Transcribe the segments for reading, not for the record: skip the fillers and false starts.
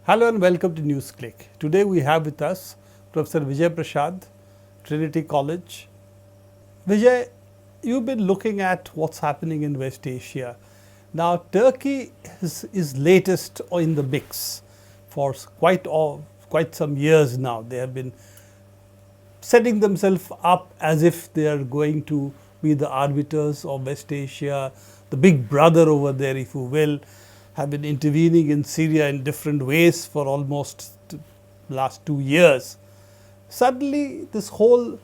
Hello and welcome to NewsClick. Today we have with us Professor Vijay Prashad, Trinity College. Vijay, you've been looking at what's happening in West Asia. Now, Turkey is latest in the mix for quite some years now. They have been setting themselves up as if they are going to be the arbiters of West Asia, the big brother over there, if you will, have been intervening in Syria in different ways for almost last 2 years. Suddenly, this whole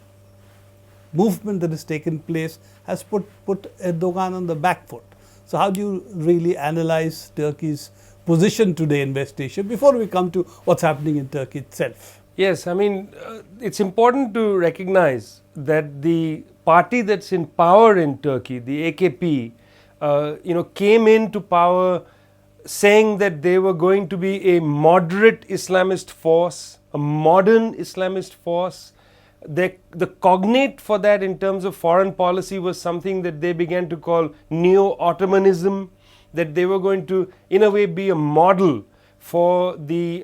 movement that has taken place has put Erdogan on the back foot. So, how do you really analyze Turkey's position today in West Asia before we come to what's happening in Turkey itself? Yes, I mean, it's important to recognize that the party that's in power in Turkey, the AKP, came into power saying that they were going to be a moderate Islamist force, a modern Islamist force. The cognate for that in terms of foreign policy was something that they began to call neo-Ottomanism, that they were going to, in a way, be a model for the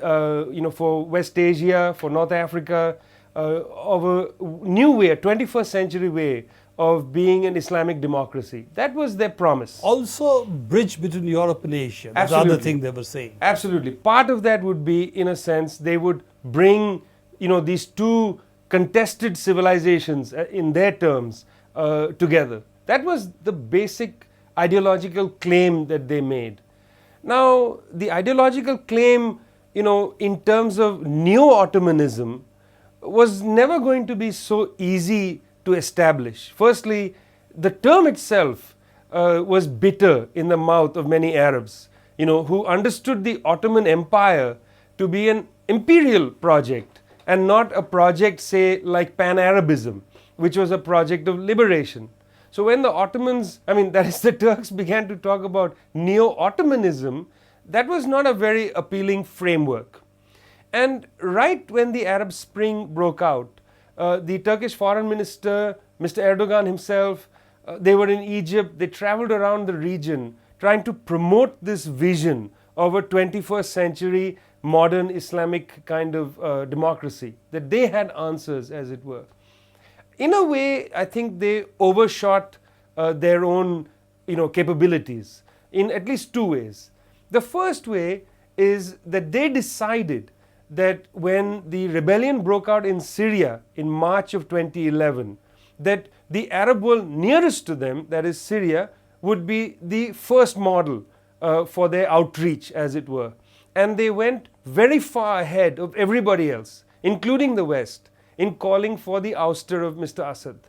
for West Asia, for North Africa, of a new way, a 21st century way of being an Islamic democracy. That was their promise. Also, bridge between Europe and Asia. That's the other thing they were saying. Absolutely. Part of that would be, in a sense, they would bring these two contested civilizations, in their terms, together. That was the basic ideological claim that they made. Now, the ideological claim, in terms of neo-Ottomanism, was never going to be so easy to establish. Firstly, the term itself was bitter in the mouth of many Arabs, who understood the Ottoman Empire to be an imperial project and not a project, say, like Pan-Arabism, which was a project of liberation. So when the Ottomans, that is the Turks, began to talk about neo-Ottomanism, that was not a very appealing framework. And right when the Arab Spring broke out, the Turkish foreign minister, Mr. Erdogan himself, they were in Egypt, they traveled around the region trying to promote this vision of a 21st century modern Islamic kind of democracy, that they had answers, as it were. In a way, I think they overshot their own capabilities in at least two ways. The first way is that they decided that when the rebellion broke out in Syria in March of 2011, that the Arab world nearest to them, that is Syria, would be the first model for their outreach, as it were. And they went very far ahead of everybody else, including the West, in calling for the ouster of Mr. Assad.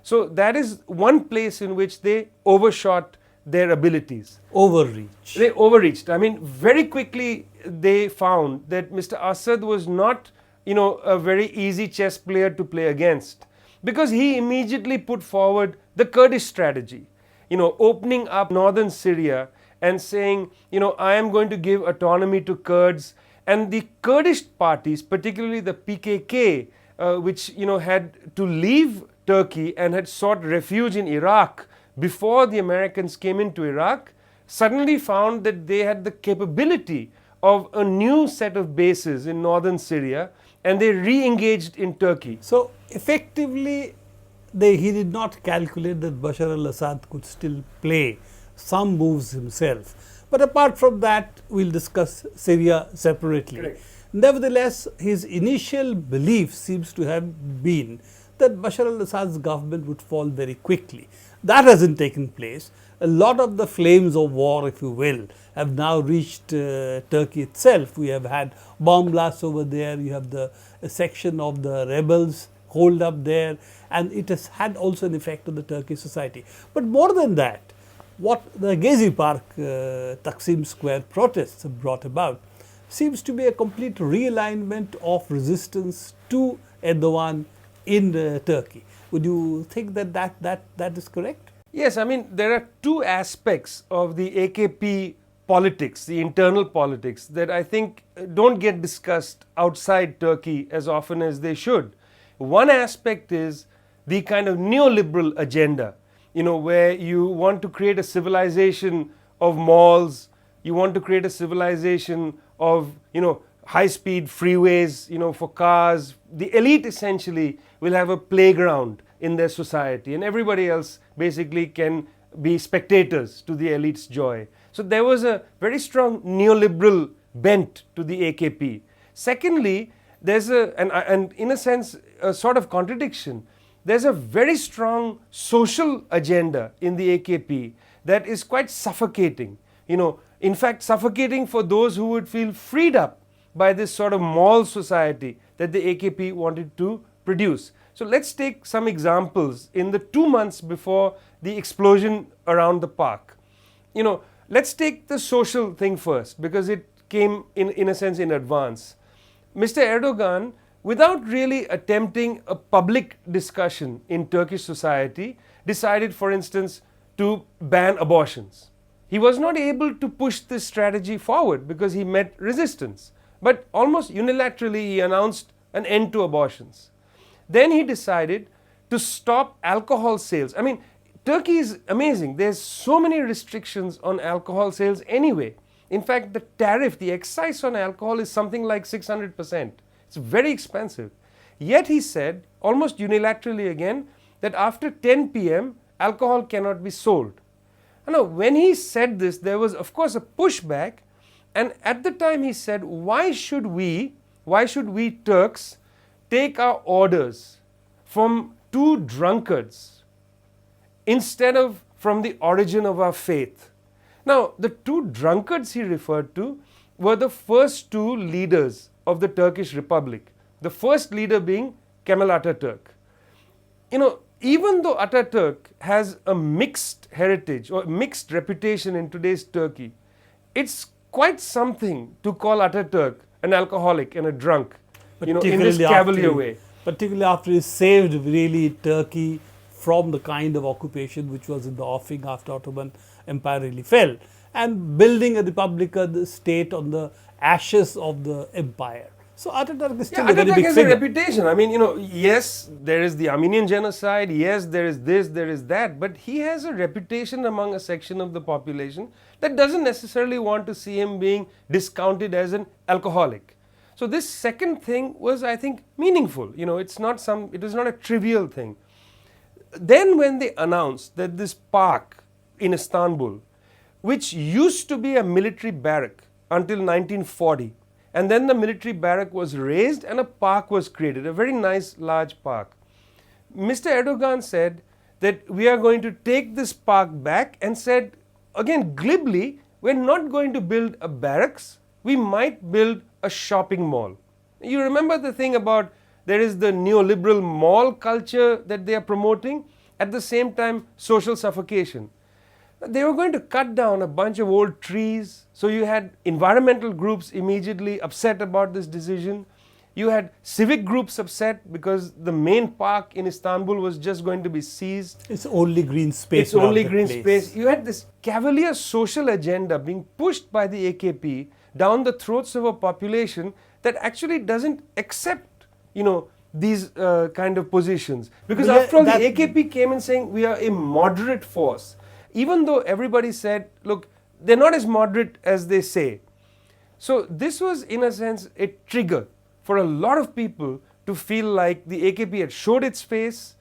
So that is one place in which they overshot their abilities. Overreach. They overreached. Very quickly they found that Mr. Assad was not, a very easy chess player to play against, because he immediately put forward the Kurdish strategy, opening up northern Syria and saying, I am going to give autonomy to Kurds. And the Kurdish parties, particularly the PKK, which had to leave Turkey and had sought refuge in Iraq before the Americans came into Iraq, suddenly found that they had the capability of a new set of bases in northern Syria, and they re-engaged in Turkey. So, effectively, he did not calculate that Bashar al-Assad could still play some moves himself. But apart from that, we will discuss Syria separately. Correct. Nevertheless, his initial belief seems to have been that Bashar al-Assad's government would fall very quickly. That hasn't taken place. A lot of the flames of war, if you will, have now reached Turkey itself. We have had bomb blasts over there. You have a section of the rebels holed up there, and it has had also an effect on the Turkish society. But more than that, what the Gezi Park Taksim Square protests have brought about seems to be a complete realignment of resistance to Erdogan in Turkey. Would you think that is correct? Yes, there are two aspects of the AKP politics, the internal politics, that I think don't get discussed outside Turkey as often as they should. One aspect is the kind of neoliberal agenda, where you want to create a civilization of malls, you want to create a civilization of, high-speed freeways, for cars. The elite essentially will have a playground in their society, and everybody else basically can be spectators to the elite's joy. So there was a very strong neoliberal bent to the AKP. Secondly, there's and in a sense, a sort of contradiction. There's a very strong social agenda in the AKP that is quite suffocating. In fact, suffocating for those who would feel freed up by this sort of mall society that the AKP wanted to produce. So let's take some examples in the 2 months before the explosion around the park. Let's take the social thing first, because it came in a sense in advance. Mr. Erdogan, without really attempting a public discussion in Turkish society, decided, for instance, to ban abortions. He was not able to push this strategy forward because he met resistance. But almost unilaterally, he announced an end to abortions. Then he decided to stop alcohol sales. I mean, Turkey is amazing. There's so many restrictions on alcohol sales anyway. In fact, the tariff, the excise on alcohol is something like 600%. It's very expensive. Yet he said, almost unilaterally again, that after 10 p.m., alcohol cannot be sold. Now, when he said this, there was, of course, a pushback. And at the time he said, why should we Turks take our orders from two drunkards instead of from the origin of our faith? Now, the two drunkards he referred to were the first two leaders of the Turkish Republic. The first leader being Kemal Ataturk. Even though Ataturk has a mixed heritage or mixed reputation in today's Turkey, it's quite something to call Ataturk an alcoholic and a drunk, in this cavalier way. Particularly after he saved really Turkey from the kind of occupation which was in the offing after Ottoman Empire really fell, and building a republican state on the ashes of the empire. So Ataturk is still a very Ataturk big has figure. a reputation. I mean, yes, there is the Armenian genocide, yes, there is this, there is that, but he has a reputation among a section of the population that doesn't necessarily want to see him being discounted as an alcoholic. So this second thing was, I think, meaningful. It was not a trivial thing. Then when they announced that this park in Istanbul, which used to be a military barrack until 1940, and then the military barrack was razed and a park was created, a very nice large park. Mr. Erdogan said that we are going to take this park back, and said, again glibly, we're not going to build a barracks, we might build a shopping mall. You remember the thing about there is the neoliberal mall culture that they are promoting, at the same time social suffocation. They were going to cut down a bunch of old trees, so you had environmental groups immediately upset about this decision. You had civic groups upset because the main park in Istanbul was just going to be seized. It's only green space. It's only green space. You had this cavalier social agenda being pushed by the AKP down the throats of a population that actually doesn't accept, these kind of positions. Because after all, the AKP came in saying we are a moderate force. Even though everybody said, look, they're not as moderate as they say. So this was, in a sense, a trigger for a lot of people to feel like the AKP had showed its face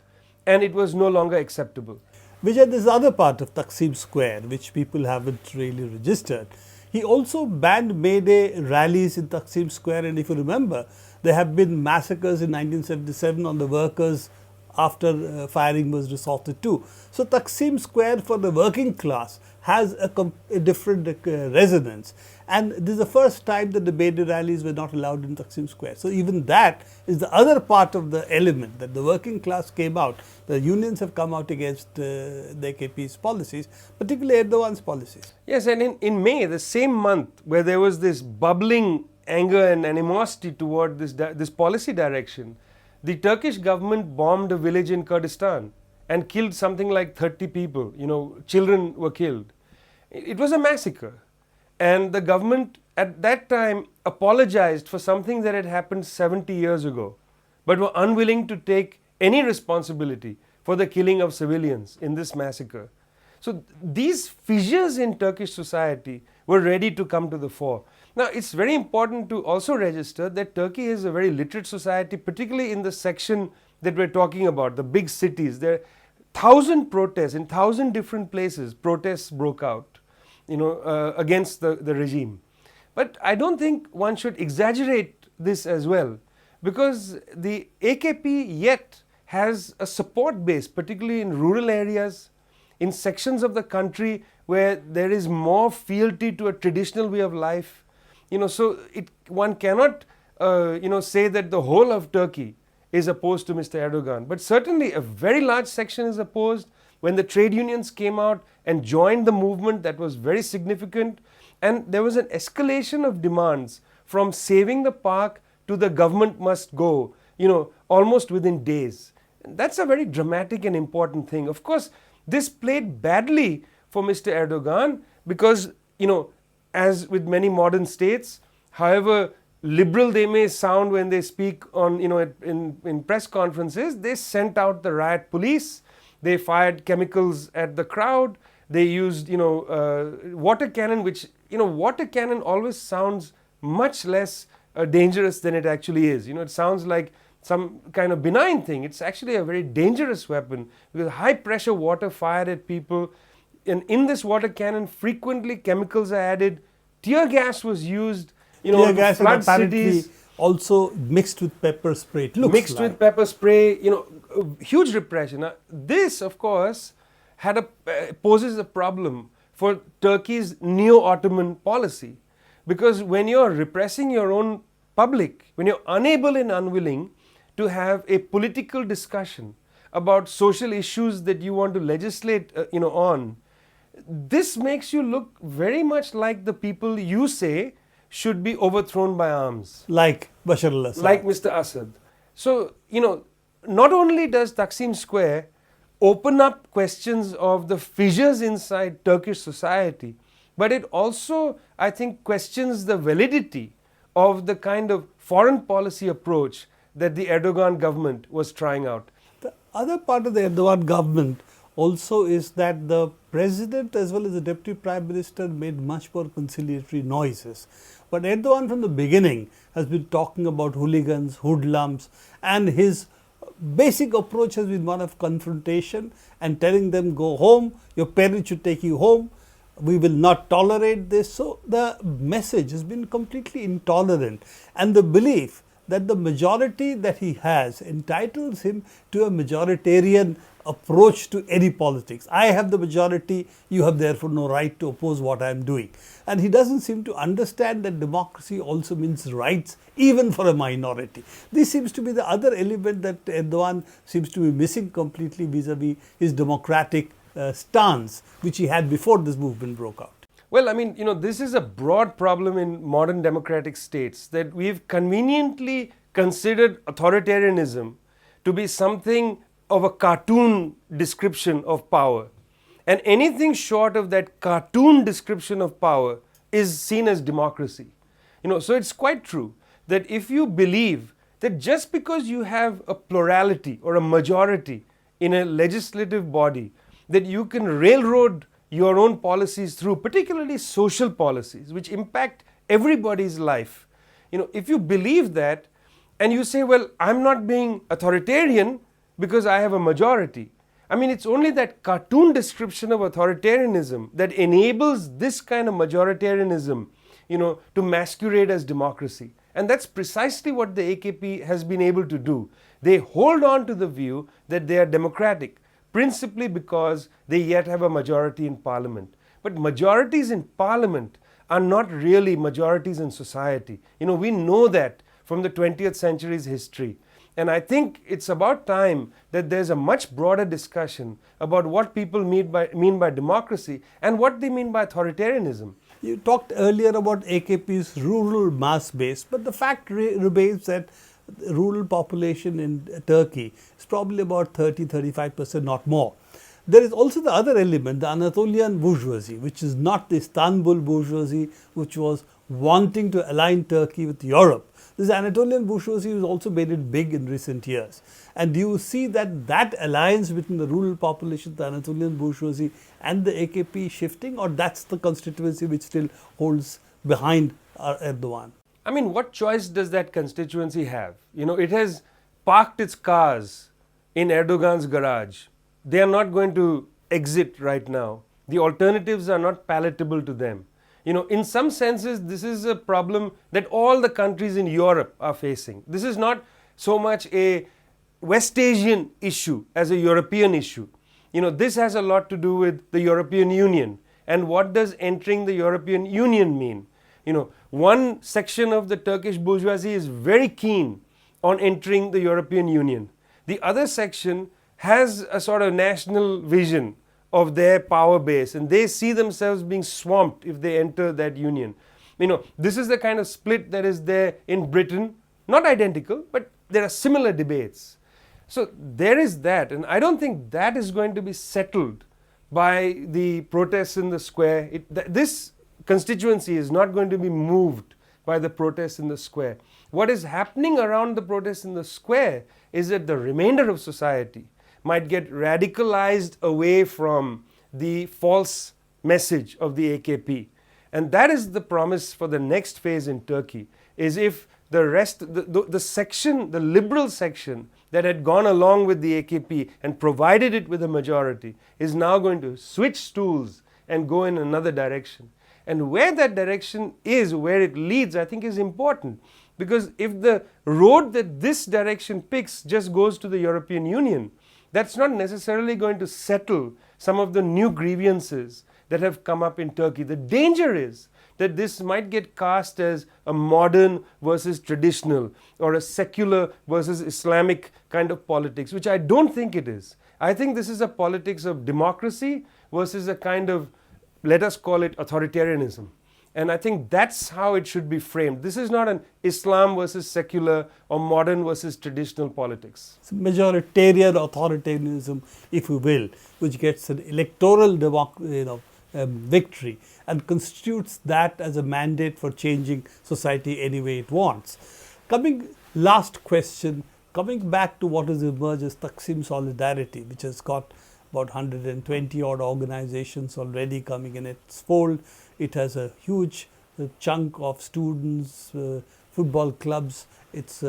and it was no longer acceptable. Vijay, this other part of Taksim Square, which people haven't really registered. He also banned May Day rallies in Taksim Square, and if you remember, there have been massacres in 1977 on the workers after firing was resorted to. So Taksim Square for the working class has a different resonance, and this is the first time that the May Day rallies were not allowed in Taksim Square. So even that is the other part of the element, that the working class came out. The unions have come out against the AKP's policies, particularly Erdogan's policies. Yes, and in May, the same month where there was this bubbling anger and animosity toward this policy direction, the Turkish government bombed a village in Kurdistan and killed something like 30 people. Children were killed. It was a massacre. And the government at that time apologized for something that had happened 70 years ago, but were unwilling to take any responsibility for the killing of civilians in this massacre. So these fissures in Turkish society were ready to come to the fore. Now, it's very important to also register that Turkey is a very literate society, particularly in the section that we're talking about, the big cities. There are 1,000 protests in 1,000 different places. Protests broke out, against the regime. But I don't think one should exaggerate this as well, because the AKP yet has a support base, particularly in rural areas, in sections of the country where there is more fealty to a traditional way of life. So one cannot say that the whole of Turkey is opposed to Mr. Erdogan, but certainly a very large section is opposed. When the trade unions came out and joined the movement, that was very significant, and there was an escalation of demands from saving the park to the government must go, almost within days. That's a very dramatic and important thing. Of course, this played badly for Mr. Erdogan because, as with many modern states, however liberal they may sound when they speak on, in press conferences, they sent out the riot police, they fired chemicals at the crowd, they used, water cannon, which, water cannon always sounds much less dangerous than it actually is. It sounds like some kind of benign thing. It's actually a very dangerous weapon because high pressure water fired at people. And in this water cannon, frequently chemicals are added. Tear gas was used. Tear gas flood and apparently cities. Also mixed with pepper spray. It looks Mixed like. with pepper spray. Huge repression. Now, this, of course, poses a problem for Turkey's neo-Ottoman policy, because when you're repressing your own public, when you're unable and unwilling to have a political discussion about social issues that you want to legislate on, this makes you look very much like the people you say should be overthrown by arms. Like Bashar al-Assad. Like Mr. Assad. So, not only does Taksim Square open up questions of the fissures inside Turkish society, but it also, I think, questions the validity of the kind of foreign policy approach that the Erdogan government was trying out. The other part of the Erdogan government also is that the president as well as the deputy prime minister made much more conciliatory noises. But Erdogan from the beginning has been talking about hooligans, hoodlums, and his basic approach has been one of confrontation and telling them, go home, your parents should take you home, we will not tolerate this. So the message has been completely intolerant, and the belief that the majority that he has entitles him to a majoritarian approach to any politics. I have the majority, you have therefore no right to oppose what I am doing. And he doesn't seem to understand that democracy also means rights even for a minority. This seems to be the other element that Erdogan seems to be missing completely vis-a-vis his democratic stance which he had before this movement broke out. Well, this is a broad problem in modern democratic states, that we've conveniently considered authoritarianism to be something of a cartoon description of power. And anything short of that cartoon description of power is seen as democracy. So it's quite true that if you believe that just because you have a plurality or a majority in a legislative body, that you can railroad your own policies through, particularly social policies, which impact everybody's life. If you believe that and you say, well, I'm not being authoritarian because I have a majority. It's only that cartoon description of authoritarianism that enables this kind of majoritarianism, to masquerade as democracy. And that's precisely what the AKP has been able to do. They hold on to the view that they are democratic, principally because they yet have a majority in parliament. But majorities in parliament are not really majorities in society. We know that from the 20th century's history. And I think it's about time that there's a much broader discussion about what people mean by democracy and what they mean by authoritarianism. You talked earlier about AKP's rural mass base, but the fact remains that the rural population in Turkey is probably about 30-35%, not more. There is also the other element, the Anatolian bourgeoisie, which is not the Istanbul bourgeoisie, which was wanting to align Turkey with Europe. This Anatolian bourgeoisie has also made it big in recent years. And do you see that alliance between the rural population, the Anatolian bourgeoisie and the AKP shifting, or that's the constituency which still holds behind Erdogan? I mean, what choice does that constituency have? You know, it has parked its cars in Erdogan's garage. They are not going to exit right now. The alternatives are not palatable to them. You know, in some senses, this is a problem that all the countries in Europe are facing. This is not so much a West Asian issue as a European issue. You know, this has a lot to do with the European Union. And what does entering the European Union mean? You know, one section of the Turkish bourgeoisie is very keen on entering the European Union. The other section has a sort of national vision of their power base, and they see themselves being swamped if they enter that union. You know, this is the kind of split that is there in Britain, not identical, but there are similar debates. So there is that, and I don't think that is going to be settled by the protests in the square. This constituency is not going to be moved by the protests in the square. What is happening around the protests in the square is that the remainder of society might get radicalized away from the false message of the AKP. And that is the promise for the next phase in Turkey, is if the rest, the section, the liberal section that had gone along with the AKP and provided it with a majority is now going to switch stools and go in another direction. And where that direction is, where it leads, I think is important. Because if the road that this direction picks just goes to the European Union, that's not necessarily going to settle some of the new grievances that have come up in Turkey. The danger is that this might get cast as a modern versus traditional, or a secular versus Islamic kind of politics, which I don't think it is. I think this is a politics of democracy versus a kind of, let us call it, authoritarianism. And I think that's how it should be framed. This is not an Islam versus secular or modern versus traditional politics. It's majoritarian authoritarianism, if you will, which gets an electoral victory and constitutes that as a mandate for changing society any way it wants. Last question, coming back to what has emerged as Taksim Solidarity, which has got about 120 odd organizations already coming in its fold. It has a huge chunk of students, football clubs, it's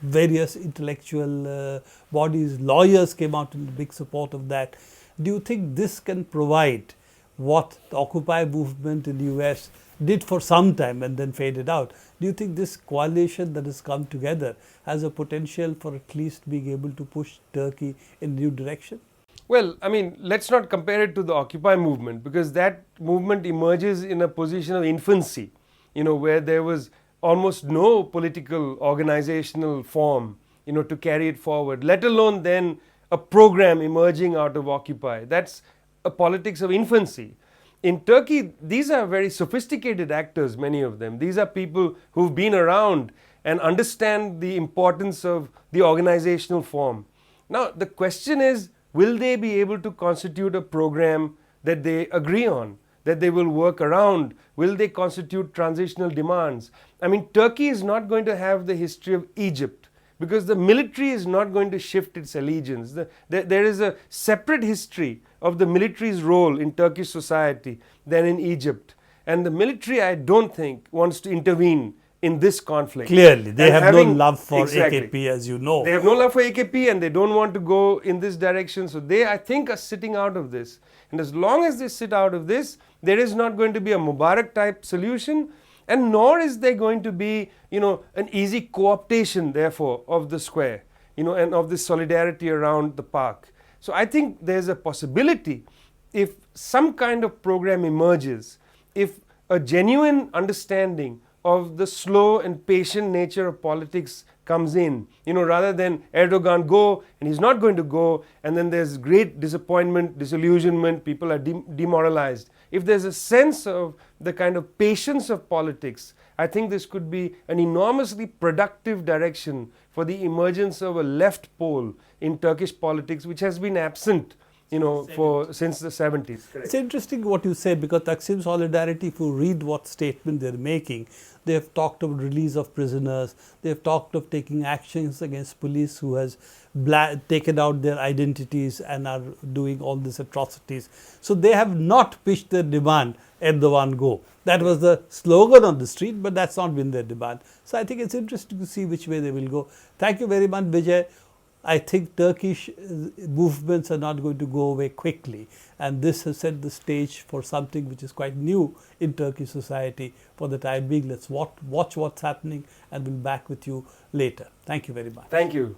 various intellectual bodies, lawyers came out in big support of that. Do you think this can provide what the Occupy movement in the US did for some time and then faded out? Do you think this coalition that has come together has a potential for at least being able to push Turkey in a new direction? Well, I mean, let's not compare it to the Occupy movement, because that movement emerges in a position of infancy, you know, where there was almost no political organizational form, you know, to carry it forward, let alone then a program emerging out of Occupy. That's a politics of infancy. In Turkey, these are very sophisticated actors, many of them. These are people who've been around and understand the importance of the organizational form. Now, the question is, will they be able to constitute a program that they agree on, that they will work around? Will they constitute transitional demands? I mean, Turkey is not going to have the history of Egypt, because the military is not going to shift its allegiance. There is a separate history of the military's role in Turkish society than in Egypt. And the military, I don't think, wants to intervene in this conflict. Clearly, they have no love for AKP, as you know. They have no love for AKP and they don't want to go in this direction. So they, I think, are sitting out of this. And as long as they sit out of this, there is not going to be a Mubarak type solution, and nor is there going to be, you know, an easy co-optation, therefore, of the square, you know, and of this solidarity around the park. So I think there's a possibility, if some kind of program emerges, if a genuine understanding of the slow and patient nature of politics comes in, you know, rather than Erdogan go and he's not going to go, and then there's great disappointment, disillusionment, people are demoralized. If there's a sense of the kind of patience of politics, I think this could be an enormously productive direction for the emergence of a left pole in Turkish politics, which has been absent since the 70s. It's interesting what you say, because Taksim Solidarity, if you read what statement they're making, they have talked of release of prisoners, they have talked of taking actions against police who has taken out their identities and are doing all these atrocities. So they have not pitched their demand at the one go. That was the slogan on the street, but that's not been their demand. So I think it's interesting to see which way they will go. Thank you very much, Vijay. I think Turkish movements are not going to go away quickly, and this has set the stage for something which is quite new in Turkish society for the time being. Let's watch what's happening, and we'll be back with you later. Thank you very much. Thank you.